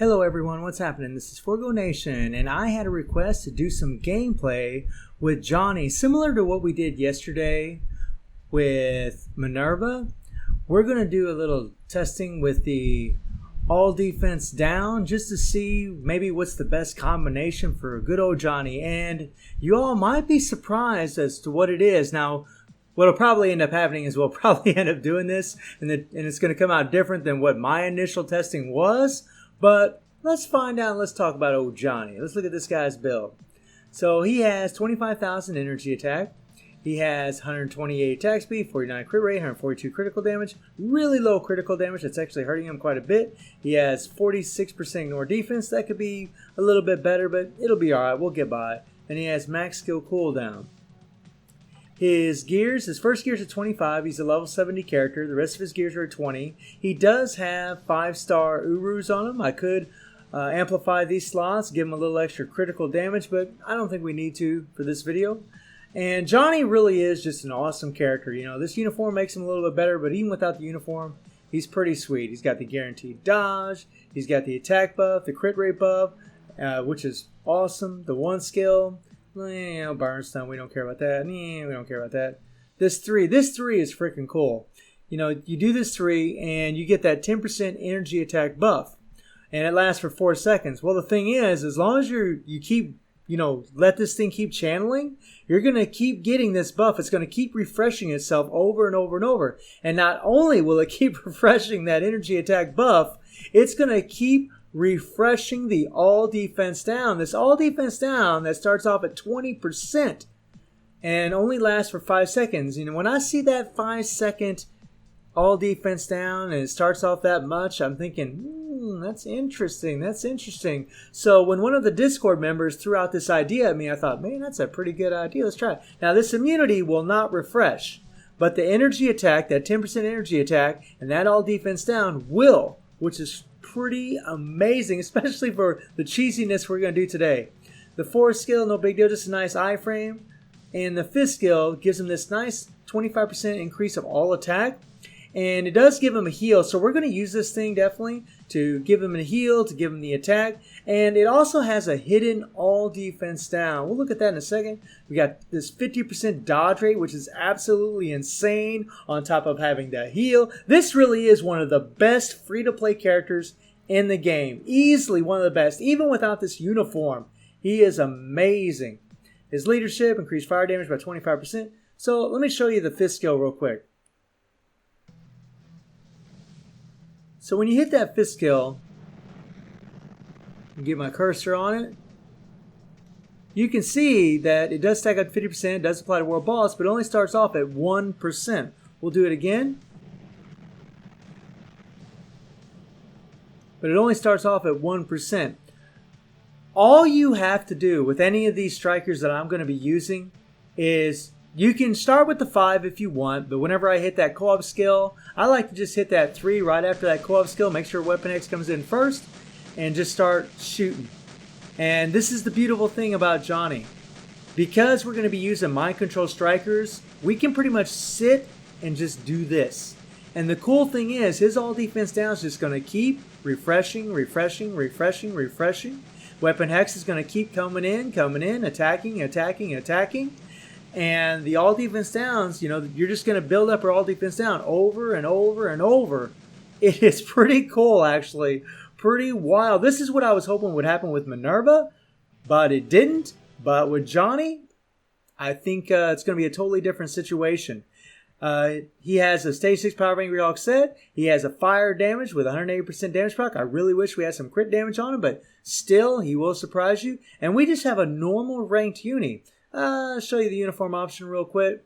Hello everyone, what's happening? This is Forgo Nation, and I had a request to do some gameplay with Johnny, similar to what we did yesterday with Minerva. We're going to do a little testing with the all defense down, just to see maybe what's the best combination for good old Johnny, and you all might be surprised as to what it is. Now, what'll probably end up happening is we'll probably end up doing this, and it's going to come out different than what my initial testing was. But let's find out. Let's talk about old Johnny. Let's look at this guy's build. So he has 25,000 energy attack. He has 128 attack speed, 49 crit rate, 142 critical damage. Really low critical damage. That's actually hurting him quite a bit. He has 46% ignore defense. That could be a little bit better, but it'll be alright. We'll get by. And he has max skill cooldown. His first gear's at 25. He's a level 70 character. The rest of his gears are at 20. He does have 5-star Urus on him. I could amplify these slots, give him a little extra critical damage, but I don't think we need to for this video. And Johnny really is just an awesome character. You know, this uniform makes him a little bit better, but even without the uniform, he's pretty sweet. He's got the guaranteed dodge. He's got the attack buff, the crit rate buff, which is awesome. The one skill. Burnstone, we don't care about that. We don't care about that. This 3 is freaking cool. You know, you do this 3 and you get that 10% energy attack buff, and it lasts for 4 seconds. Well, the thing is, as long as you keep, let this thing keep channeling, you're going to keep getting this buff. It's going to keep refreshing itself over and over and over. And not only will it keep refreshing that energy attack buff, it's going to keep refreshing the all defense down. This all defense down that starts off at 20% and only lasts for 5 seconds. When I see that 5-second all defense down and it starts off that much, I'm thinking, that's interesting. That's interesting. So when one of the Discord members threw out this idea at me, I thought, man, that's a pretty good idea. Let's try it. Now, this immunity will not refresh, but the energy attack, that 10% energy attack, and that all defense down will, which is pretty amazing, especially for the cheesiness we're going to do today. The 4th skill, no big deal, just a nice iframe. And the 5th skill gives him this nice 25% increase of all attack. And it does give him a heal, so we're going to use this thing definitely to give him a heal, to give him the attack. And it also has a hidden all defense down. We'll look at that in a second. We got this 50% dodge rate, which is absolutely insane, on top of having the heal. This really is one of the best free-to-play characters in the game. Easily one of the best, even without this uniform. He is amazing. His leadership increased fire damage by 25%. So let me show you the 5th skill real quick. So when you hit that 5th skill, and get my cursor on it, you can see that it does stack up 50%, it does apply to world boss, but it only starts off at 1%. We'll do it again. But it only starts off at 1%. All you have to do with any of these strikers that I'm going to be using is, you can start with the 5 if you want, but whenever I hit that co-op skill, I like to just hit that 3 right after that co-op skill, make sure Weapon X comes in first, and just start shooting. And this is the beautiful thing about Johnny. Because we're going to be using mind control strikers, we can pretty much sit and just do this. And the cool thing is, his all defense down is just going to keep refreshing, refreshing, refreshing, refreshing. Weapon Hex is going to keep coming in, attacking, attacking, attacking. And the all defense downs, you're just going to build up your all defense down over and over and over. It is pretty cool, actually. Pretty wild. This is what I was hoping would happen with Minerva, but it didn't. But with Johnny, I think it's going to be a totally different situation. He has a stage 6 Power Angry Hawk set. He has a fire damage with 180% damage proc. I really wish we had some crit damage on him, but still, he will surprise you. And we just have a normal ranked uni. I'll show you the uniform option real quick,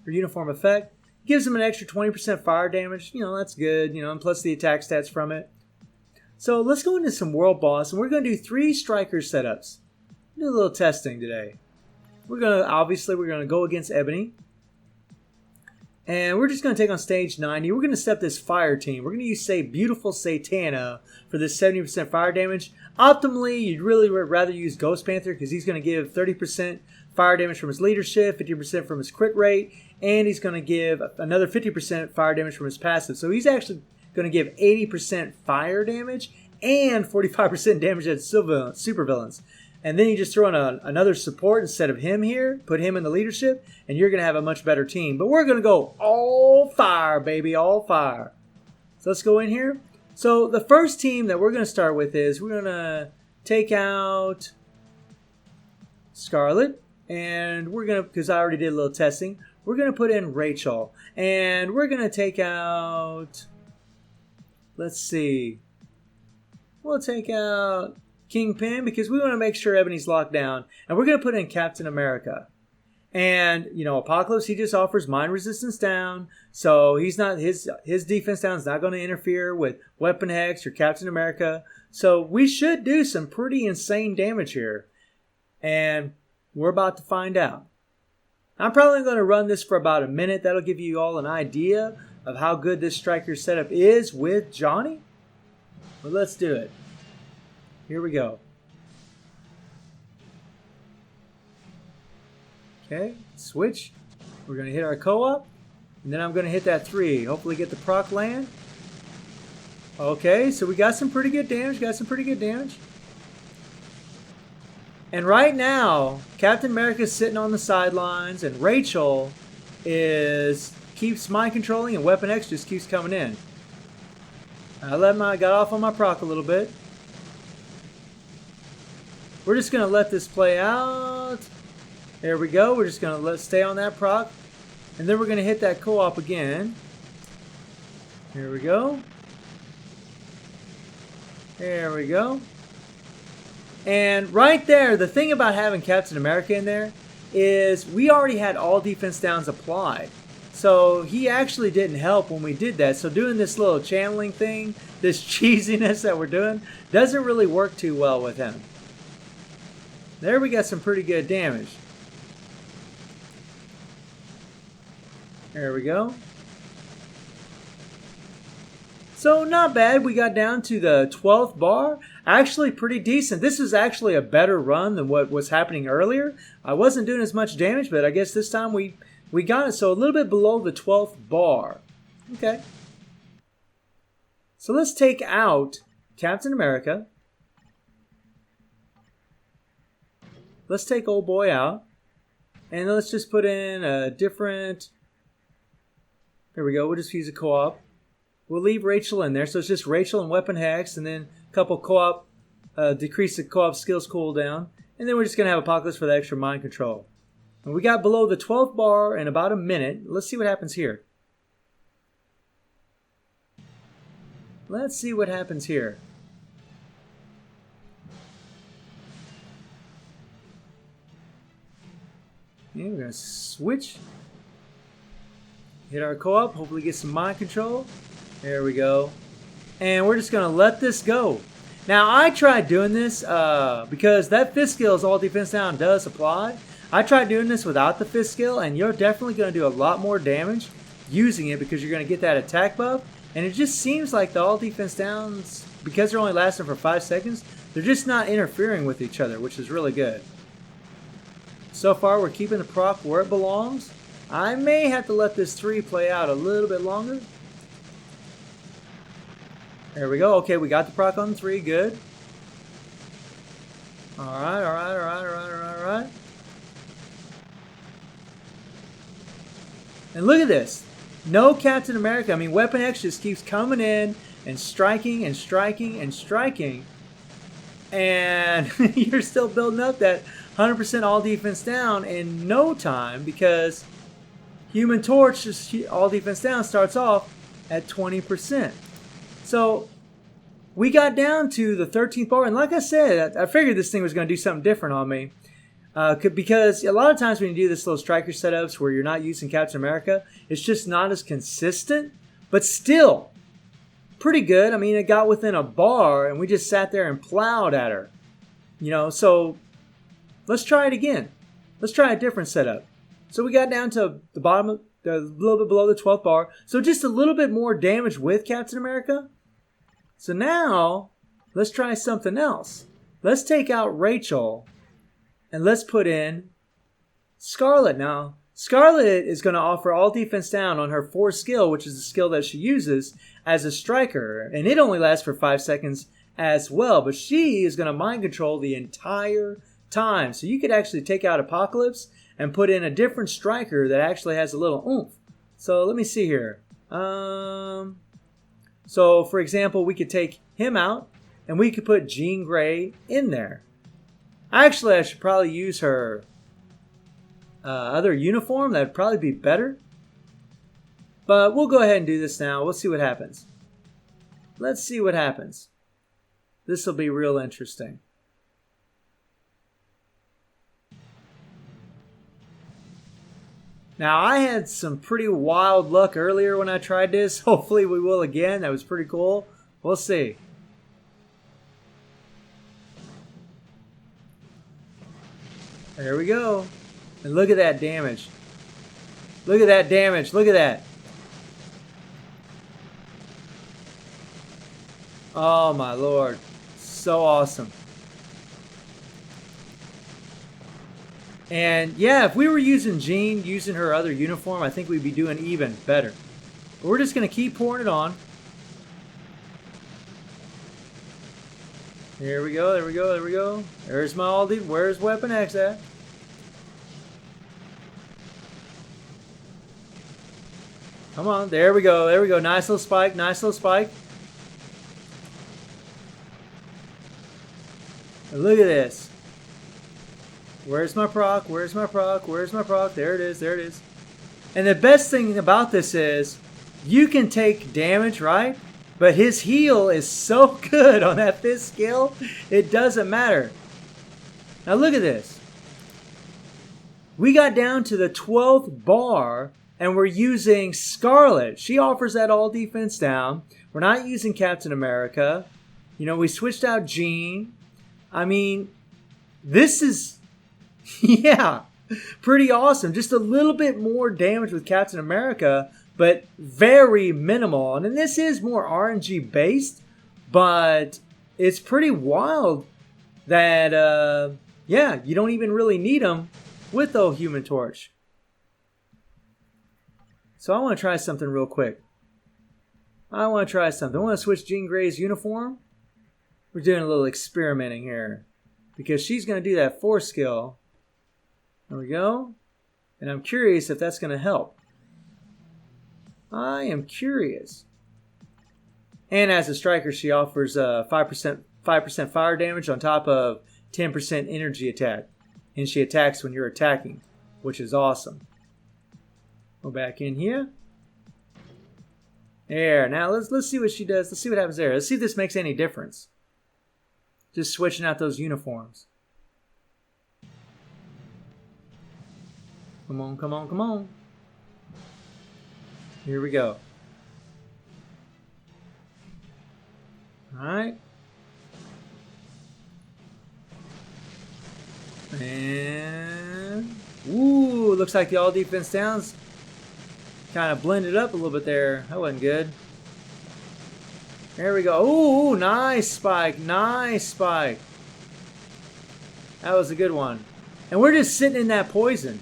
or uniform effect. Gives him an extra 20% fire damage. That's good, and plus the attack stats from it. So let's go into some world boss, and we're going to do 3 striker setups. Do a little testing today. We're going to go against Ebony. And we're just going to take on stage 90. We're going to set this fire team. We're going to use, beautiful Satana for this 70% fire damage. Optimally, you'd really rather use Ghost Panther because he's going to give 30% fire damage from his leadership, 50% from his crit rate, and he's going to give another 50% fire damage from his passive. So he's actually going to give 80% fire damage and 45% damage at supervillains. And then you just throw in another support instead of him here, put him in the leadership, and you're going to have a much better team. But we're going to go all fire, baby, all fire. So let's go in here. So the first team that we're going to start with is we're going to take out Scarlett. And we're going to, because I already did a little testing, we're going to put in Rachel. And we're going to take out, let's see, we'll take out Kingpin because we want to make sure Ebony's locked down. And we're going to put in Captain America. And, you know, Apocalypse, he just offers mind resistance down. So he's not, his defense down is not going to interfere with Weapon X or Captain America. So we should do some pretty insane damage here. And we're about to find out. I'm probably going to run this for about a minute. That'll give you all an idea of how good this striker setup is with Johnny. But let's do it. Here we go. Okay, switch. We're going to hit our co-op. And then I'm going to hit that 3. Hopefully get the proc land. Okay, so we got some pretty good damage. And right now, Captain America's sitting on the sidelines, and Rachel keeps mind controlling, and Weapon X just keeps coming in. I got off on my proc a little bit. We're just going to let this play out. There we go. We're just going to stay on that proc. And then we're going to hit that co-op again. Here we go. There we go. And right there, the thing about having Captain America in there is we already had all defense downs applied. So he actually didn't help when we did that. So doing this little channeling thing, this cheesiness that we're doing, doesn't really work too well with him. There we got some pretty good damage. There we go. So not bad. We got down to the 12th bar. Actually pretty decent. This is actually a better run than what was happening earlier. I wasn't doing as much damage, but I guess this time we got it. So a little bit below the 12th bar. Okay. So let's take out Captain America. Let's take old boy out. And let's just put in a different... There we go. We'll just use a co-op. We'll leave Rachel in there. So it's just Rachel and Weapon Hex. And then a couple co-op... decrease the co-op skills cooldown. And then we're just going to have Apocalypse for the extra mind control. And we got below the 12th bar in about a minute. Let's see what happens here. Let's see what happens here. Okay, we're going to switch. Hit our co-op. Hopefully get some mind control. There we go. And we're just going to let this go. Now, I tried doing this because that fifth skill is all defense down does apply. I tried doing this without the fifth skill, and you're definitely going to do a lot more damage using it because you're going to get that attack buff. And it just seems like the all defense downs, because they're only lasting for 5 seconds, they're just not interfering with each other, which is really good. So far, we're keeping the proc where it belongs. I may have to let this 3 play out a little bit longer. There we go. Okay, we got the proc on 3. Good. Alright. And look at this. No Captain America. I mean, Weapon X just keeps coming in and striking and striking and striking. And you're still building up that 100% all defense down in no time because Human Torch, just all defense down, starts off at 20%. So we got down to the 13th bar, and like I said, I figured this thing was going to do something different on me. Because a lot of times when you do this little striker setups where you're not using Captain America, it's just not as consistent, but still pretty good. I mean, it got within a bar, and we just sat there and plowed at her. You know, so let's try it again. Let's try a different setup. So we got down to the bottom, a little bit below the 12th bar. So just a little bit more damage with Captain America. So now, let's try something else. Let's take out Rachel, and let's put in Scarlett. Now, Scarlett is going to offer all defense down on her 4th skill, which is the skill that she uses as a striker. And it only lasts for 5 seconds as well. But she is going to mind control the entire time. So you could actually take out Apocalypse and put in a different striker that actually has a little oomph. So let me see here. So for example, we could take him out and we could put Jean Grey in there. Actually, I should probably use her other uniform. That would probably be better. But we'll go ahead and do this now. We'll see what happens. Let's see what happens. This will be real interesting. Now, I had some pretty wild luck earlier when I tried this. Hopefully we will again. That was pretty cool. We'll see. There we go. And look at that damage. Look at that damage. Look at that. Oh my lord. So awesome. And yeah, if we were using Jean, using her other uniform, I think we'd be doing even better. But we're just going to keep pouring it on. There we go, there we go, there we go. There's my Aldi. Where's Weapon X at? Come on, there we go, there we go. Nice little spike, nice little spike. And look at this. Where's my proc? Where's my proc? Where's my proc? There it is, there it is. And the best thing about this is you can take damage, right? But his heal is so good on that 5th skill, it doesn't matter. Now look at this. We got down to the 12th bar and we're using Scarlett. She offers that all defense down. We're not using Captain America. You know, we switched out Jean. I mean, this is, yeah, pretty awesome. Just a little bit more damage with Captain America, but very minimal. And this is more RNG based, but it's pretty wild that, yeah, you don't even really need them with the Human Torch. So I want to try something real quick. I want to try something. I want to switch Jean Grey's uniform. We're doing a little experimenting here because she's going to do that 4 skill. There we go. And I'm curious if that's going to help. I am curious. And as a striker, she offers 5% fire damage on top of 10% energy attack. And she attacks when you're attacking, which is awesome. Go back in here. There. Now let's see what she does. Let's see what happens there. Let's see if this makes any difference. Just switching out those uniforms. Come on, come on, come on. Here we go. Alright. And ooh, looks like the all defense downs kind of blended up a little bit there. That wasn't good. There we go. Ooh, nice spike. Nice spike. That was a good one. And we're just sitting in that poison.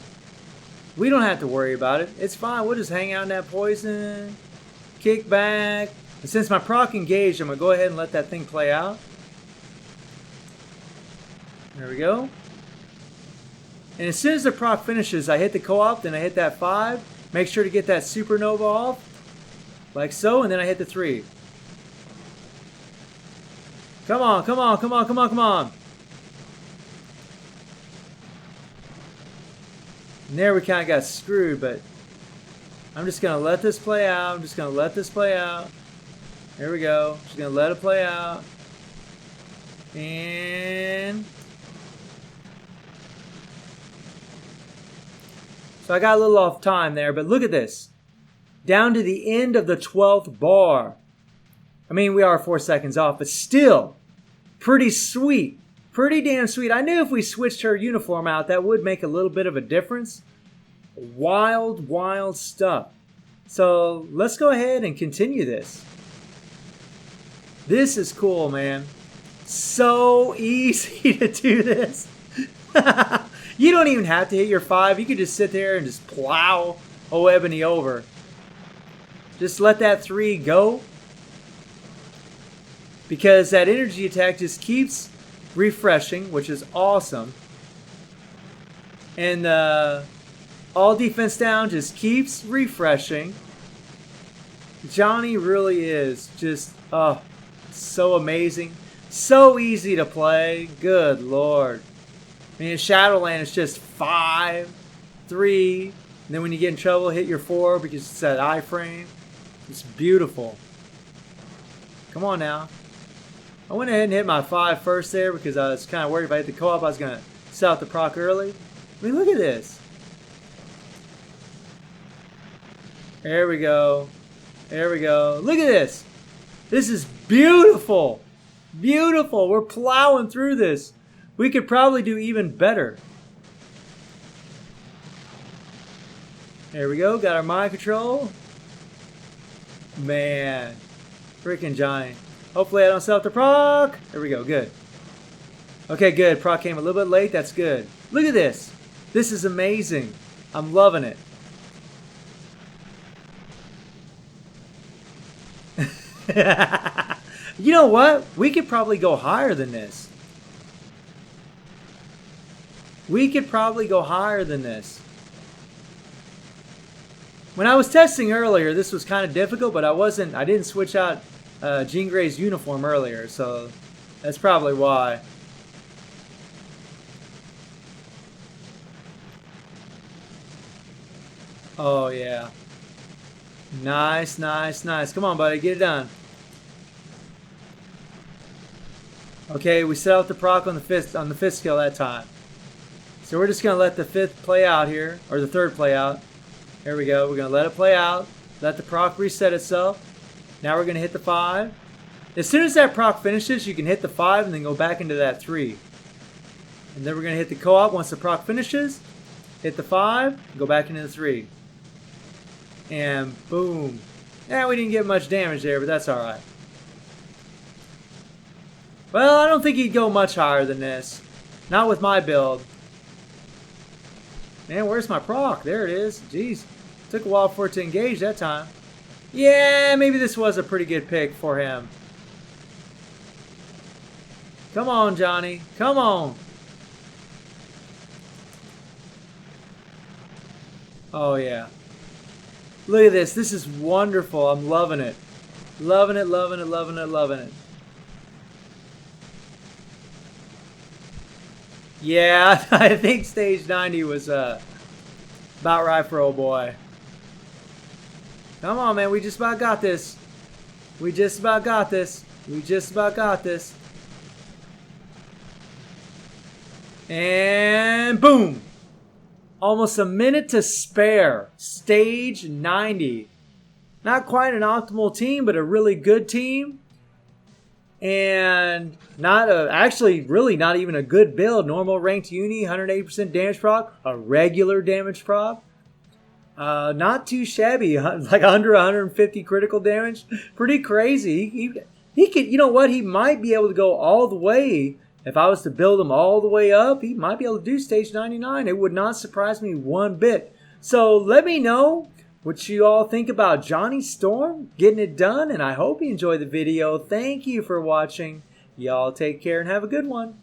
We don't have to worry about it. It's fine. We'll just hang out in that poison. Kick back. And since my proc engaged, I'm going to go ahead and let that thing play out. There we go. And as soon as the proc finishes, I hit the co-op, then I hit that 5. Make sure to get that supernova off. Like so, and then I hit the 3. Come on, come on, come on, come on, come on. And there we kind of got screwed, but I'm just going to let this play out. I'm just going to let this play out. There we go. Just going to let it play out. And so I got a little off time there, but look at this. Down to the end of the 12th bar. I mean, we are 4 seconds off, but still pretty sweet. Pretty damn sweet. I knew if we switched her uniform out, that would make a little bit of a difference. Wild, wild stuff. So let's go ahead and continue this. This is cool, man. So easy to do this. You don't even have to hit your 5. You could just sit there and just plow Ebony over. Just let that 3 go. because that energy attack just keeps refreshing, which is awesome. And all defense down just keeps refreshing. Johnny really is just, oh, so amazing. So easy to play. Good Lord. I mean, in Shadowland, it's just 5, 3. And then when you get in trouble, hit your 4 because it's that iframe. It's beautiful. Come on now. I went ahead and hit my 5 first there because I was kind of worried if I hit the co-op, I was going to set out the proc early. I mean, look at this. There we go. There we go. Look at this. This is beautiful. Beautiful. We're plowing through this. We could probably do even better. There we go. Got our mind control. Man. Freaking Johnny. Hopefully I don't set up the proc. There we go. Good. Okay, good. Proc came a little bit late. That's good. Look at this. This is amazing. I'm loving it. You know what? We could probably go higher than this. We could probably go higher than this. When I was testing earlier, this was kind of difficult, but I didn't switch out Jean Grey's uniform earlier, so that's probably why. Oh yeah. Nice, nice, nice. Come on, buddy, get it done. Okay, we set out the proc on the fifth skill that time. So we're just gonna let the 5th play out here, or the 3rd play out. There we go. We're gonna let it play out. Let the proc reset itself. Now we're gonna hit the 5. As soon as that proc finishes, you can hit the 5 and then go back into that 3. And then we're gonna hit the co-op once the proc finishes. Hit the 5, go back into the 3. And boom. Yeah, we didn't get much damage there, but that's alright. Well, I don't think he'd go much higher than this. Not with my build. Man, where's my proc? There it is. Jeez. Took a while for it to engage that time. Yeah, maybe this was a pretty good pick for him. Come on, Johnny. Come on. Oh, yeah. Look at this. This is wonderful. I'm loving it. Loving it, loving it, loving it, loving it. Yeah, I think stage 90 was about right for old boy. Come on, man. We just about got this. We just about got this. We just about got this. And boom. Almost a minute to spare. Stage 90. Not quite an optimal team, but a really good team. And actually really not even a good build. Normal ranked uni, 180% damage proc, a regular damage proc. Not too shabby, like under 150 critical damage. Pretty crazy. He could, you know what? He might be able to go all the way. If I was to build him all the way up, he might be able to do stage 99. It would not surprise me one bit. So let me know what you all think about Johnny Storm getting it done, and I hope you enjoyed the video. Thank you for watching. Y'all take care and have a good one.